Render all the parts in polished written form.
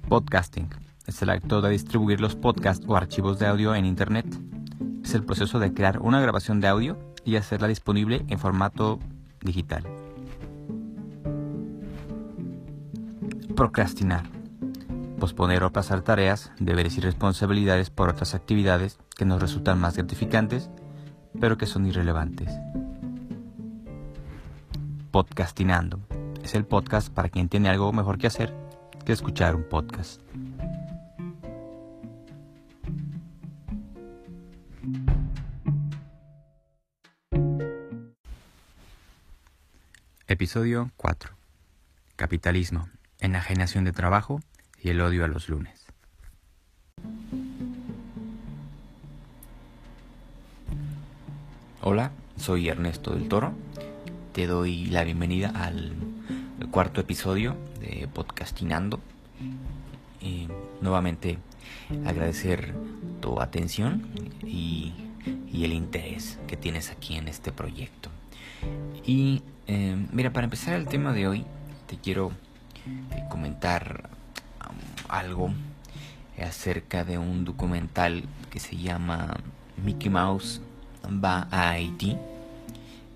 Podcasting es el acto de distribuir los podcasts o archivos de audio en Internet. Es el proceso de crear una grabación de audio y hacerla disponible en formato digital. Procrastinar. Posponer o aplazar tareas, deberes y responsabilidades por otras actividades que nos resultan más gratificantes, pero que son irrelevantes. Podcastinando. Es el podcast para quien tiene algo mejor que hacer que escuchar un podcast. Episodio 4. Capitalismo, enajenación de trabajo y el odio a los lunes. Hola, soy Ernesto del Toro. Te doy la bienvenida al cuarto episodio de Podcastinando. Nuevamente agradecer tu atención y el interés que tienes aquí en este proyecto. Y mira, para empezar el tema de hoy, te quiero comentar algo acerca de un documental que se llama Mickey Mouse va a Haití,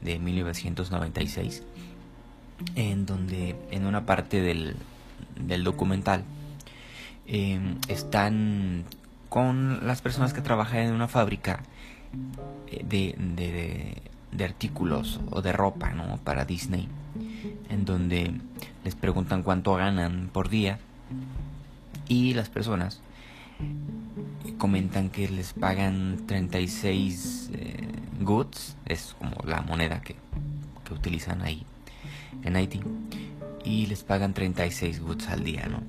de 1996, en donde en una parte del documental están con las personas que trabajan en una fábrica de artículos o de ropa, ¿no?, para Disney, en donde les preguntan cuánto ganan por día y las personas comentan que les pagan 36 goods, es como la moneda que utilizan ahí en Haití, y les pagan 36 goods al día, ¿no?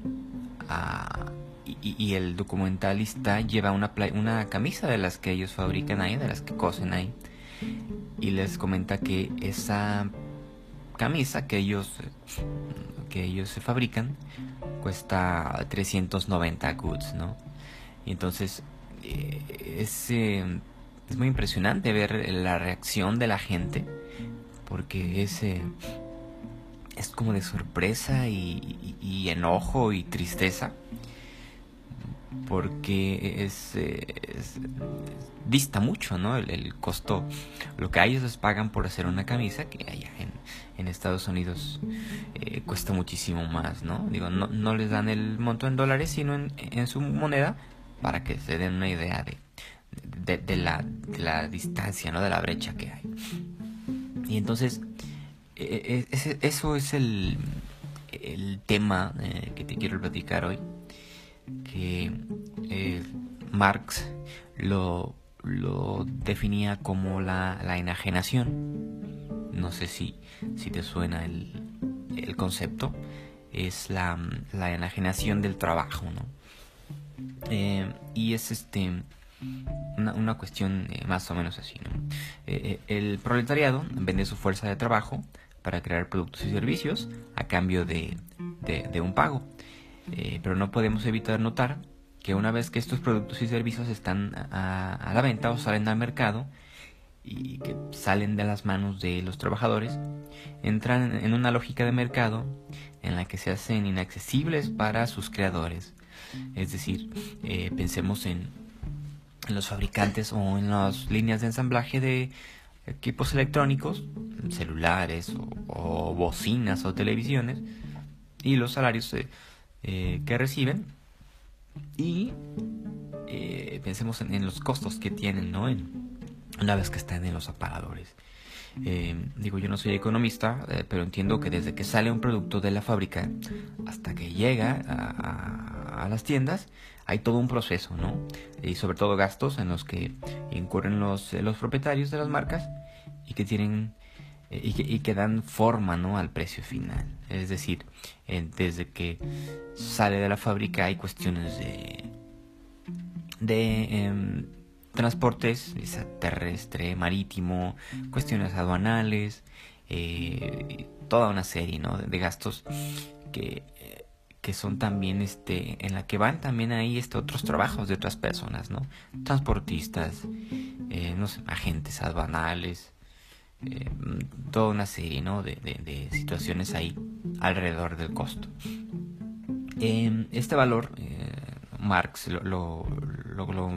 Y el documentalista lleva una camisa de las que ellos fabrican ahí, de las que cosen ahí, y les comenta que esa camisa que ellos se fabrican cuesta 390 goods, ¿no? Y entonces es muy impresionante ver la reacción de la gente, porque es como de sorpresa y enojo y tristeza, porque dista mucho, ¿no? El costo, lo que ellos les pagan por hacer una camisa, que allá en Estados Unidos cuesta muchísimo más, ¿no? Digo, no les dan el monto en dólares, sino en su moneda, para que se den una idea de la distancia, ¿no?, de la brecha que hay. Y entonces eso es el tema que te quiero platicar hoy, que Marx lo definía como la enajenación. No sé si te suena el concepto. Es la enajenación del trabajo, ¿no? Y es una cuestión más o menos así, ¿no? El proletariado vende su fuerza de trabajo para crear productos y servicios a cambio de un pago. Pero no podemos evitar notar que una vez que estos productos y servicios están a la venta o salen al mercado y que salen de las manos de los trabajadores, entran en una lógica de mercado en la que se hacen inaccesibles para sus creadores. Es decir, pensemos en los fabricantes o en las líneas de ensamblaje de equipos electrónicos, celulares o bocinas o televisiones, y los salarios que reciben, y pensemos en los costos que tienen, ¿no?, una vez que están en los aparadores. Digo, yo no soy economista, pero entiendo que desde que sale un producto de la fábrica hasta que llega a las tiendas hay todo un proceso, ¿no? Y sobre todo gastos en los que incurren los propietarios de las marcas y que tienen y que dan forma, ¿no?, al precio final. Es decir, desde que sale de la fábrica hay cuestiones de transportes, terrestre, marítimo, cuestiones aduanales, toda una serie, ¿no?, de gastos que son también en la que van también ahí otros trabajos de otras personas, ¿no? Transportistas, no sé, agentes aduanales, toda una serie, ¿no? de situaciones ahí alrededor del costo. Este valor, Marx lo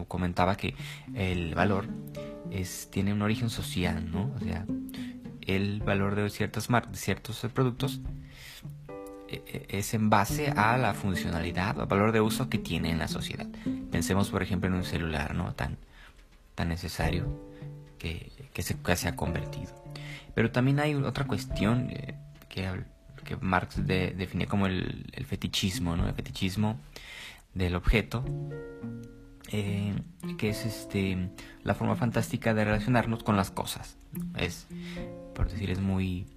comentaba, que el valor tiene un origen social, ¿no? O sea, el valor de ciertos productos es en base a la funcionalidad o valor de uso que tiene en la sociedad. Pensemos, por ejemplo, en un celular, ¿no? Tan necesario que se ha convertido. Pero también hay otra cuestión que Marx define como el fetichismo, ¿no? El fetichismo del objeto, que es la forma fantástica de relacionarnos con las cosas. Es, por decir, es muy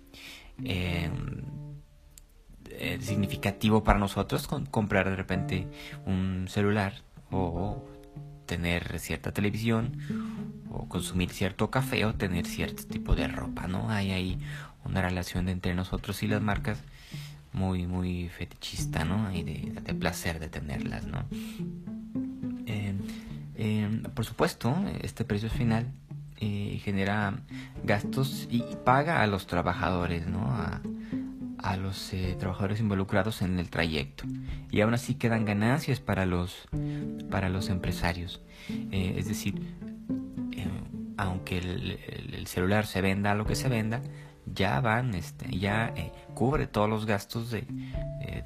significativo para nosotros comprar de repente un celular, o tener cierta televisión, o consumir cierto café, o tener cierto tipo de ropa, ¿no? Hay ahí una relación entre nosotros y las marcas muy, muy fetichista, ¿no? Y de placer de tenerlas, ¿no? Por supuesto, este precio final genera gastos y paga a los trabajadores, ¿no? A los trabajadores involucrados en el trayecto, y aún así quedan ganancias para los empresarios. Es decir, aunque el celular se venda a lo que se venda, ya cubre todos los gastos de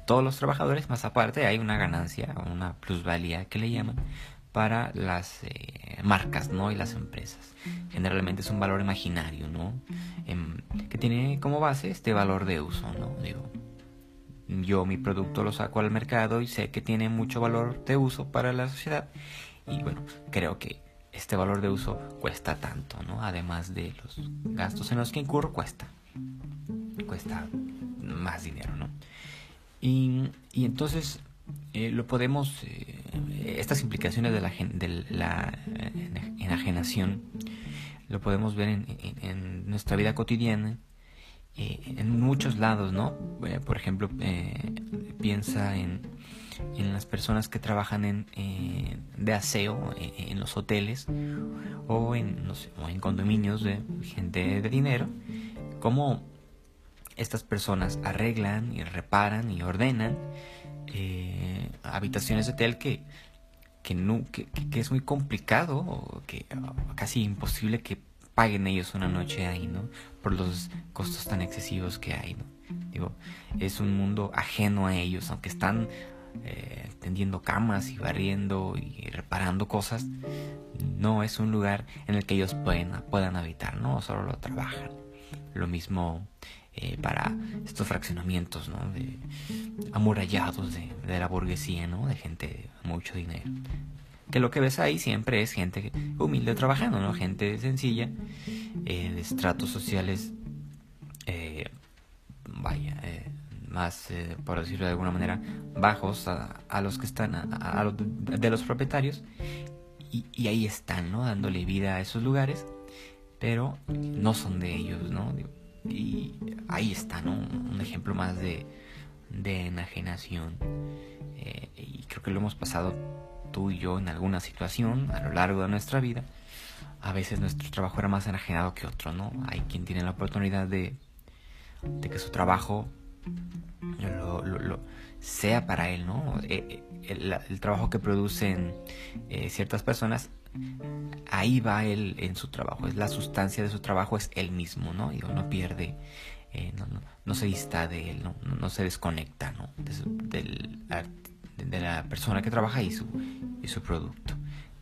todos los trabajadores, más aparte hay una ganancia, una plusvalía que le llaman, para las marcas, ¿no? Y las empresas. Generalmente es un valor imaginario, ¿no? Que tiene como base este valor de uso, ¿no? Digo, yo mi producto lo saco al mercado y sé que tiene mucho valor de uso para la sociedad, y bueno, creo que este valor de uso cuesta tanto, ¿no? Además de los gastos en los que incurro, cuesta más dinero, ¿no? Y entonces lo podemos, estas implicaciones de la enajenación, lo podemos ver en nuestra vida cotidiana, en muchos lados, ¿no? Por ejemplo, piensa en las personas que trabajan de aseo en los hoteles, o no sé, o en condominios de gente de dinero, cómo estas personas arreglan y reparan y ordenan habitaciones de hotel que es muy complicado, o que casi imposible que paguen ellos una noche ahí, ¿no? Por los costos tan excesivos que hay, ¿no? Digo, es un mundo ajeno a ellos, aunque están tendiendo camas y barriendo y reparando cosas. No es un lugar en el que ellos puedan habitar, ¿no? Solo lo trabajan. Lo mismo para estos fraccionamientos, ¿no? Amurallados de la burguesía, ¿no? De gente de mucho dinero. Que lo que ves ahí siempre es gente humilde trabajando, ¿no? Gente sencilla, de estratos sociales, más, por decirlo de alguna manera, bajos a los que están, de los propietarios. Y ahí están, ¿no? Dándole vida a esos lugares, pero no son de ellos, ¿no? Y ahí está, ¿no? Un ejemplo más de enajenación. Y creo que lo hemos pasado tú y yo en alguna situación a lo largo de nuestra vida. A veces nuestro trabajo era más enajenado que otro, ¿no? Hay quien tiene la oportunidad de que su trabajo sea para él, ¿no? El trabajo que producen ciertas personas, ahí va él en su trabajo. Es la sustancia de su trabajo, es él mismo, ¿no? Digo, no pierde, no se dista de él, no se desconecta, ¿no? De la persona que trabaja y su producto.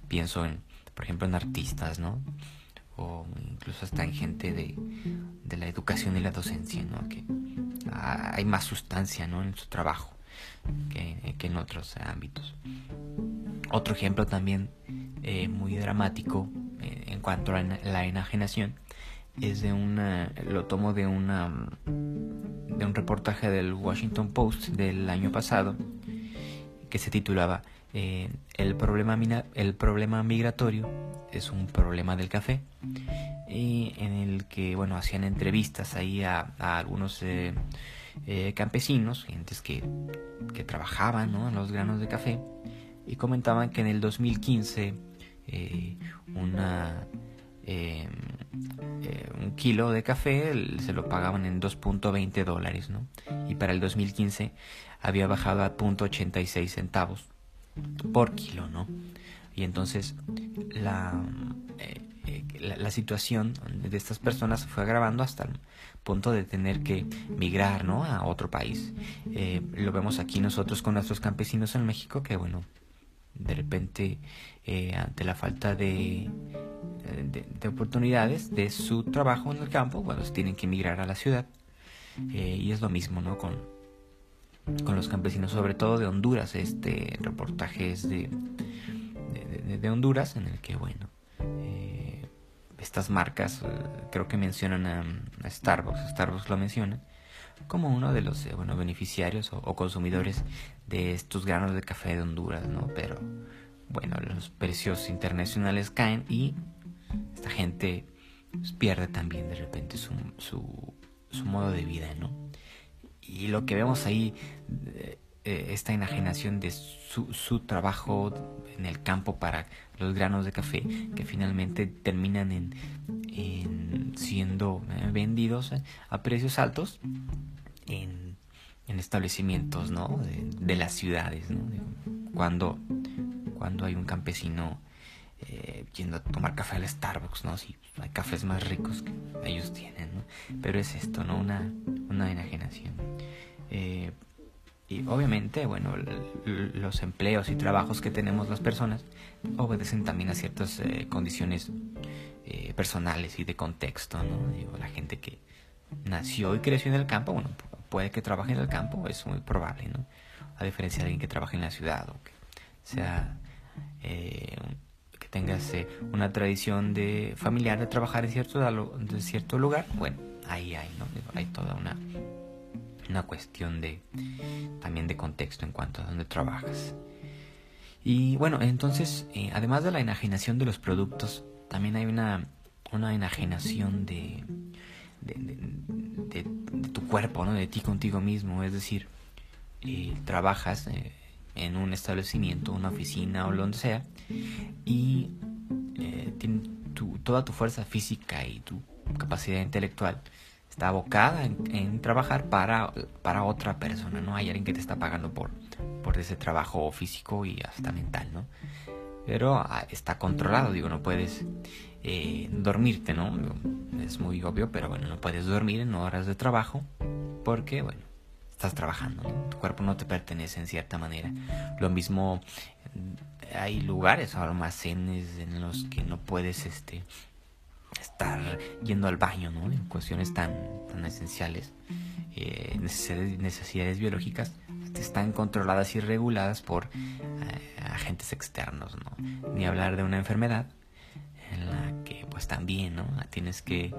Pienso por ejemplo, en artistas, ¿no? O incluso hasta en gente de la educación y la docencia, ¿no? Que hay más sustancia, ¿no? En su trabajo que en otros ámbitos. Otro ejemplo también muy dramático en cuanto a la enajenación es lo tomo de un reportaje del Washington Post del año pasado, que se titulaba el problema migratorio es un problema del café, y en el que, bueno, hacían entrevistas ahí a algunos campesinos, gentes que trabajaban, ¿no? En los granos de café, y comentaban que en el 2015 un kilo de café se lo pagaban en $2.20, ¿no? Y para el 2015 había bajado a 0.86 centavos por kilo, ¿no? Y entonces la situación de estas personas se fue agravando hasta el punto de tener que migrar, ¿no?, a otro país. Lo vemos aquí nosotros con nuestros campesinos en México, que bueno, de repente ante la falta de oportunidades de su trabajo en el campo, bueno, tienen que emigrar a la ciudad. Y es lo mismo, ¿no?, con los campesinos, sobre todo de Honduras. Reportajes de Honduras, en el que, bueno, estas marcas, creo que mencionan a Starbucks lo menciona como uno de los beneficiarios o consumidores de estos granos de café de Honduras, ¿no? Pero bueno, los precios internacionales caen y esta gente pues pierde también de repente su modo de vida, ¿no? Y lo que vemos ahí, esta enajenación de su trabajo en el campo para los granos de café, que finalmente terminan en siendo vendidos a precios altos en establecimientos, ¿no?, de las ciudades, ¿no? Cuando hay un campesino yendo a tomar café al Starbucks, ¿no? Sí, hay cafés más ricos que ellos tienen, ¿no? Pero es esto, ¿no?, una enajenación. Y obviamente, bueno, los empleos y trabajos que tenemos las personas obedecen también a ciertas condiciones personales y de contexto, ¿no? Digo, la gente que nació y creció en el campo, bueno, puede que trabaje en el campo, es muy probable, ¿no? A diferencia de alguien que trabaje en la ciudad o que sea que tengas una tradición de familiar de trabajar en cierto lugar. Bueno, ahí hay, ¿no? Hay toda una cuestión también de contexto en cuanto a dónde trabajas. Y bueno, entonces, además de la enajenación de los productos, también hay una enajenación de tu cuerpo, ¿no? De ti contigo mismo. Es decir, trabajas en un establecimiento, una oficina o lo donde sea, y toda tu fuerza física y tu capacidad intelectual está abocada en trabajar para otra persona, ¿no? Hay alguien que te está pagando por ese trabajo físico y hasta mental, ¿no? Pero está controlado, digo, no puedes dormirte, ¿no? Es muy obvio, pero bueno, no puedes dormir en horas de trabajo porque, bueno, estás trabajando, ¿no? Tu cuerpo no te pertenece en cierta manera. Lo mismo, hay lugares o almacenes en los que no puedes estar yendo al baño, ¿no? En cuestiones tan esenciales, necesidades biológicas están controladas y reguladas por agentes externos, ¿no? Ni hablar de una enfermedad en la que pues también, ¿no?, tienes que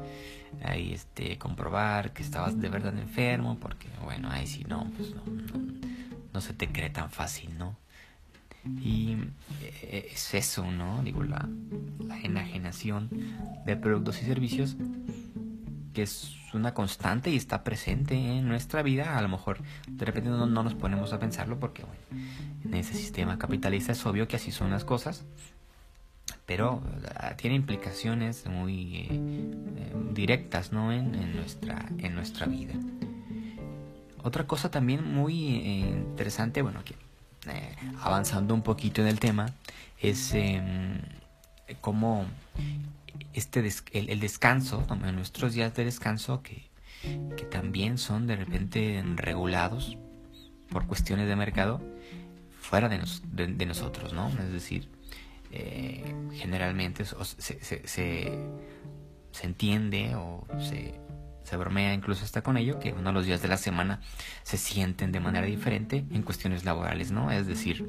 ahí comprobar que estabas de verdad enfermo, porque bueno, ahí sí no, pues no se te cree tan fácil, ¿no? Y es eso, ¿no? Digo, la enajenación de productos y servicios, que es una constante y está presente en nuestra vida. A lo mejor de repente no nos ponemos a pensarlo porque, bueno, en ese sistema capitalista es obvio que así son las cosas, pero tiene implicaciones muy directas, ¿no?, en nuestra vida. Otra cosa también muy interesante, bueno, que avanzando un poquito en el tema, es cómo el descanso, en nuestros días de descanso, que también son de repente regulados por cuestiones de mercado fuera de nosotros, ¿no? Es decir, generalmente se entiende o se bromea incluso hasta con ello, que uno de los días de la semana se sienten de manera diferente en cuestiones laborales, ¿no? Es decir,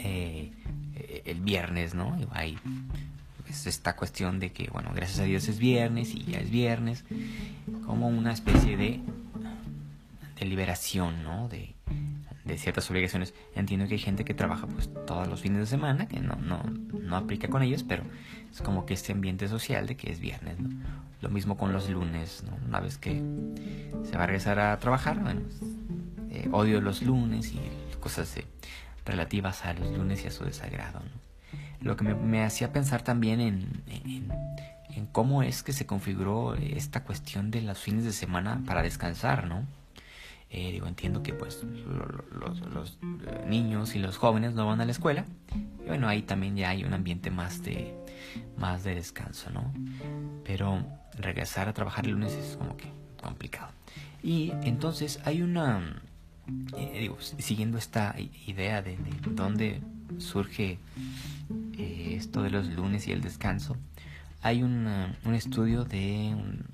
el viernes, ¿no? Hay esta cuestión de que, bueno, gracias a Dios es viernes y ya es viernes, como una especie de liberación, ¿no? De ciertas obligaciones. Entiendo que hay gente que trabaja pues todos los fines de semana, que no aplica con ellos, pero es como que este ambiente social de que es viernes, ¿no? Lo mismo con los lunes, ¿no? Una vez que se va a regresar a trabajar, bueno, odio los lunes y cosas relativas a los lunes y a su desagrado, ¿no? Lo que me hacía pensar también en en cómo es que se configuró esta cuestión de los fines de semana para descansar, ¿no? Entiendo que pues los niños y los jóvenes no van a la escuela. Y bueno, ahí también ya hay un ambiente más de descanso, ¿no? Pero regresar a trabajar el lunes es como que complicado. Y entonces hay una... siguiendo esta idea de dónde surge esto de los lunes y el descanso, hay un estudio de un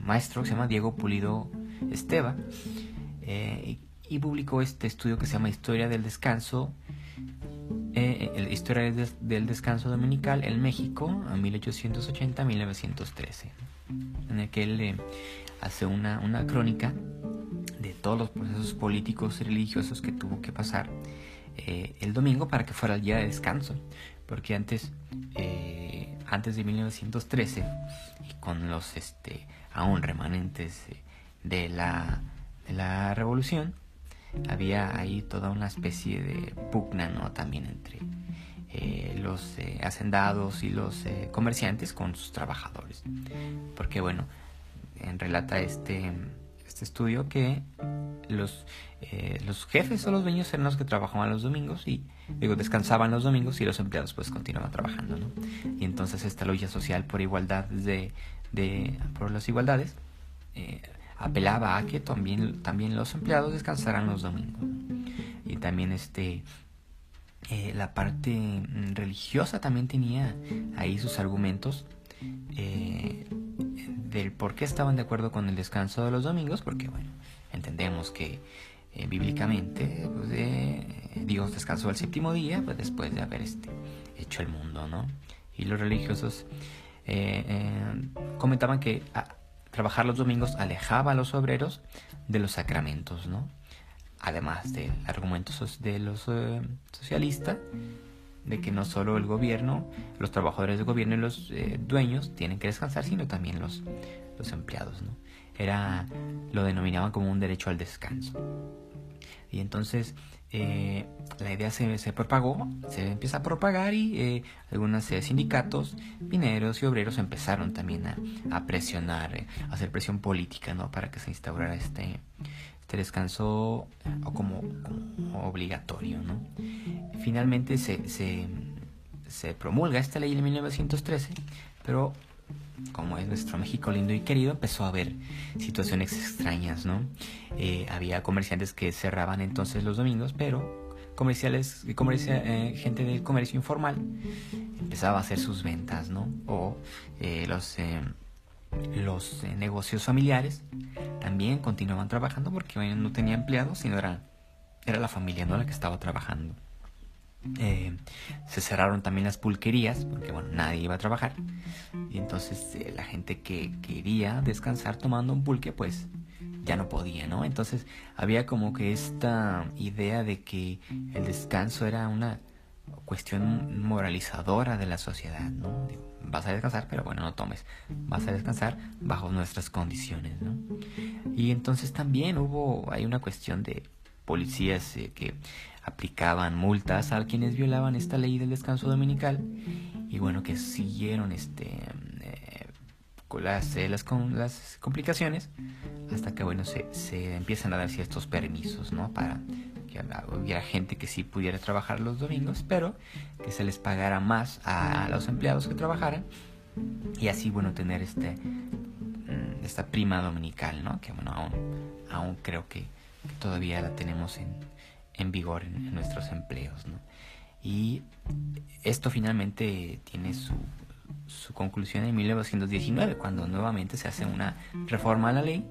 maestro que se llama Diego Pulido Esteva, y publicó este estudio que se llama Historia del Descanso, Historia del Descanso Dominical en México, 1880-1913, en el que él hace una crónica de todos los procesos políticos y religiosos que tuvo que pasar el domingo para que fuera el día de descanso, porque antes de 1913, y con los aún remanentes de la revolución, había ahí toda una especie de pugna, ¿no? También entre los hacendados y los comerciantes con sus trabajadores, porque bueno, relata este estudio que los jefes o los dueños eran los que trabajaban los domingos y descansaban los domingos, y los empleados pues continuaban trabajando, ¿no? Y entonces esta lucha social por igualdad por las igualdades apelaba a que también los empleados descansaran los domingos, ¿no? Y también la parte religiosa también tenía ahí sus argumentos del por qué estaban de acuerdo con el descanso de los domingos, porque bueno, entendemos que bíblicamente pues, Dios descansó el séptimo día, pues después de haber hecho el mundo, ¿no? Y los religiosos comentaban que trabajar los domingos alejaba a los obreros de los sacramentos, ¿no? Además del argumento de los socialistas, de que no solo el gobierno, los trabajadores del gobierno y los dueños tienen que descansar, sino también los empleados, ¿no? Lo denominaban como un derecho al descanso. Y entonces la idea se propagó, se empieza a propagar, y algunos sindicatos mineros y obreros empezaron también a presionar, a hacer presión política, ¿no? Para que se instaurara este descanso como obligatorio, ¿no? Finalmente se promulga esta ley en 1913, pero como es nuestro México lindo y querido, empezó a haber situaciones extrañas, ¿no? Había comerciantes que cerraban entonces los domingos, pero gente del comercio informal empezaba a hacer sus ventas, ¿no? O los negocios familiares también continuaban trabajando, porque bueno, no tenía empleados, sino era la familia, ¿no?, la que estaba trabajando. Se cerraron también las pulquerías, porque bueno, nadie iba a trabajar, y entonces la gente que quería descansar tomando un pulque pues ya no podía, ¿no? Entonces había como que esta idea de que el descanso era una cuestión moralizadora de la sociedad, ¿no? Vas a descansar, pero bueno, no tomes. Vas a descansar bajo nuestras condiciones, ¿no? Y entonces también hay una cuestión de policías que aplicaban multas a quienes violaban esta ley del descanso dominical, y bueno, que siguieron con las complicaciones, hasta que bueno, se empiezan a dar ciertos permisos, ¿no? Para que hubiera gente que sí pudiera trabajar los domingos, pero que se les pagara más a los empleados que trabajaran, y así bueno, tener esta prima dominical, ¿no? Que bueno, aún creo que todavía la tenemos en vigor en nuestros empleos, ¿no? Y esto finalmente tiene su conclusión en 1919, cuando nuevamente se hace una reforma a la ley,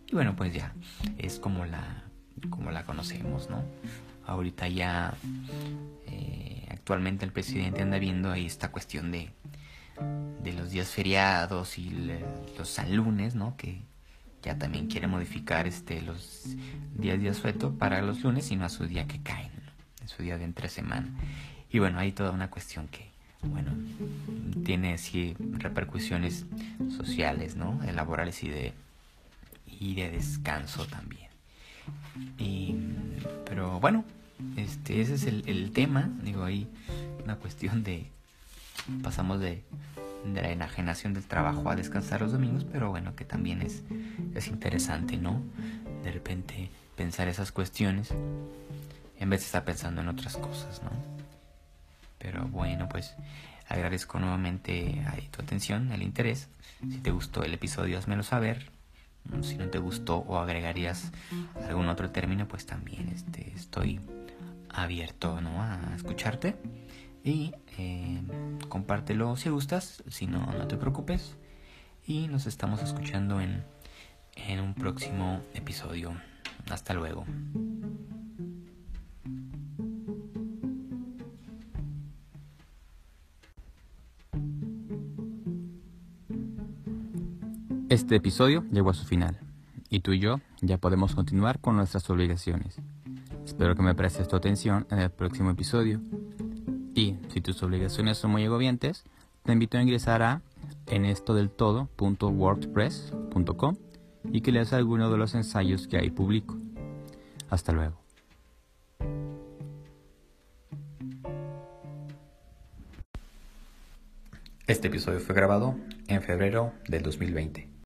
y bueno, pues ya es como la conocemos, ¿no? Ahorita ya actualmente el presidente anda viendo ahí esta cuestión de los días feriados y los sanlunes, ¿no? Que ya también quiere modificar los días de asueto para los lunes, y no a su día que caen, ¿no? En su día de entre semana. Y bueno, hay toda una cuestión que, bueno, tiene sí repercusiones sociales, ¿no? Laborales y de descanso también. Pero bueno, ese es el tema. Digo, hay una cuestión de pasamos de la enajenación del trabajo a descansar los domingos, pero bueno, que también es interesante, ¿no? De repente pensar esas cuestiones en vez de estar pensando en otras cosas, ¿no? Pero bueno, pues agradezco nuevamente ahí tu atención, el interés. Si te gustó el episodio, házmelo saber. Si no te gustó o agregarías algún otro término, pues también estoy abierto, ¿no?, a escucharte. Y compártelo si gustas, si no, no te preocupes. Y nos estamos escuchando en un próximo episodio. Hasta luego. Este episodio llegó a su final, y tú y yo ya podemos continuar con nuestras obligaciones. Espero que me prestes tu atención en el próximo episodio. Y si tus obligaciones son muy agobiantes, te invito a ingresar a enestodeltodo.wordpress.com y que leas alguno de los ensayos que ahí publico. Hasta luego. Este episodio fue grabado en febrero del 2020.